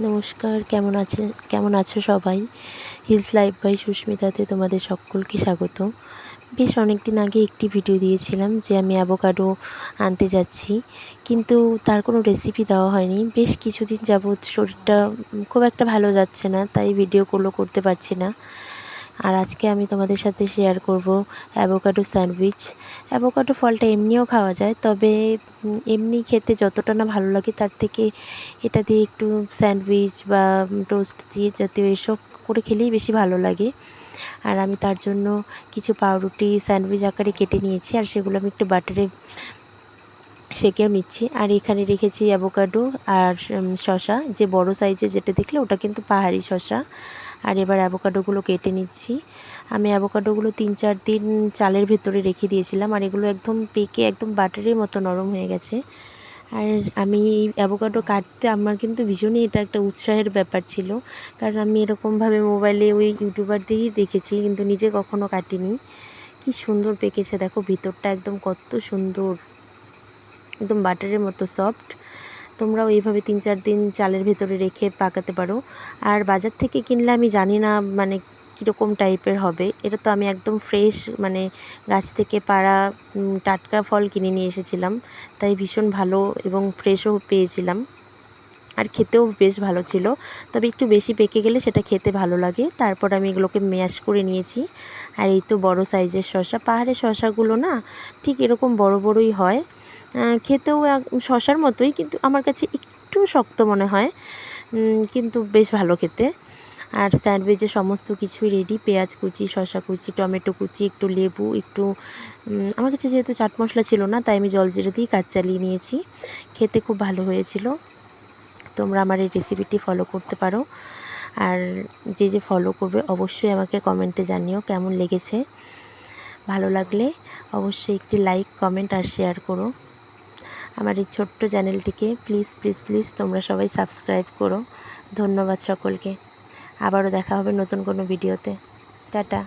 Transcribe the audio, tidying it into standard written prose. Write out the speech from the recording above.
নমস্কার, কেমন আছো সবাই? হিজ লাইফ বাই সুস্মিতাতে তোমাদের সকলকে স্বাগত। বেশ অনেকদিন আগে একটি ভিডিও দিয়েছিলাম যে আমি অ্যাভোকাডো আনতে যাচ্ছি, কিন্তু তার কোনো রেসিপি দেওয়া হয়নি। বেশ কিছুদিন যাবৎ শরীরটা খুব একটা ভালো যাচ্ছে না, তাই ভিডিওগুলো করতে পারছি না। আর আজকে আমি তোমাদের সাথে শেয়ার করব অ্যাভোকাডো স্যান্ডউইচ। অ্যাভোকাডো ফলটা এমনিও খাওয়া যায়, তবে এমনি খেতে যতটা না ভালো লাগে তার থেকে এটা দিয়ে একটু স্যান্ডউইচ বা টোস্ট দিয়ে জাতীয় এসব করে খেলেই বেশি ভালো লাগে। আর আমি তার জন্য কিছু পাউরুটি স্যান্ডউইচ আকারে কেটে নিয়েছি, আর সেগুলো আমি একটু বাটারে সেঁকেও নিচ্ছি। আর এখানে রেখেছি অ্যাভোকাডো আর শসা, যে বড় সাইজের যেটা দেখলে ওটা কিন্তু পাহাড়ি শসা। আর এবার অ্যাভোকাডোগুলো কেটে নিচ্ছি। আমি অ্যাভোকাডোগুলো 3-4 দিন চালের ভেতরে রেখে দিয়েছিলাম, আর এগুলো একদম পেকে একদম বাটারের মতো নরম হয়ে গেছে। আর আমি এই অ্যাভোকাডো কাটতে আমার কিন্তু ভীষণই এটা একটা উৎসাহের ব্যাপার ছিল, কারণ আমি এরকমভাবে মোবাইলে ওই ইউটিউবারদেরই দেখেছি, কিন্তু নিজে কখনো কাটিনি। কি সুন্দর পেকেছে দেখো, ভিতরটা একদম কত সুন্দর, একদম বাটারের মতো সফট। তোমরাও এইভাবে 3-4 দিন চালের ভেতরে রেখে পাকাতে পারো। আর বাজার থেকে কিনলে আমি জানি না মানে কীরকম টাইপের হবে। এটা তো আমি একদম ফ্রেশ মানে গাছ থেকে পাড়া টাটকা ফল কিনে নিয়ে এসেছিলাম, তাই ভীষণ ভালো এবং ফ্রেশও পেয়েছিলাম। আর খেতেও বেশ ভালো ছিল, তবে একটু বেশি পেকে গেলে সেটা খেতে ভালো লাগে। তারপর আমি এগুলোকে ম্যাশ করে নিয়েছি। আর এই তো বড় সাইজের শসা, পাহাড়ের শসাগুলো না ঠিক এরকম বড় বড়ই হয়, খেতেও শসার মতোই, কিন্তু আমার কাছে একটু শক্ত মনে হয়, কিন্তু বেশ ভালো খেতে। আর স্যান্ডউইচের সমস্ত কিছুই রেডি, পেঁয়াজ কুচি, শসা কুচি, টমেটো কুচি, একটু লেবু, একটু আমার কাছে যেহেতু চাট মশলা ছিল না, তাই আমি জলজিরা দিয়েই কাজ চালিয়ে নিয়েছি। খেতে খুব ভালো হয়েছিল। তোমরা আমার এই রেসিপিটি ফলো করতে পারো। আর যে ফলো করবে অবশ্যই আমাকে কমেন্টে জানিও কেমন লেগেছে। ভালো লাগলে অবশ্যই একটি লাইক, কমেন্ট আর শেয়ার করো। আমার এই ছোট্ট চ্যানেলটিকে প্লিজ প্লিজ প্লিজ তোমরা সবাই সাবস্ক্রাইব করো। ধন্যবাদ সকলকে। আবারও দেখা হবে নতুন কোনো ভিডিওতে। টাটা।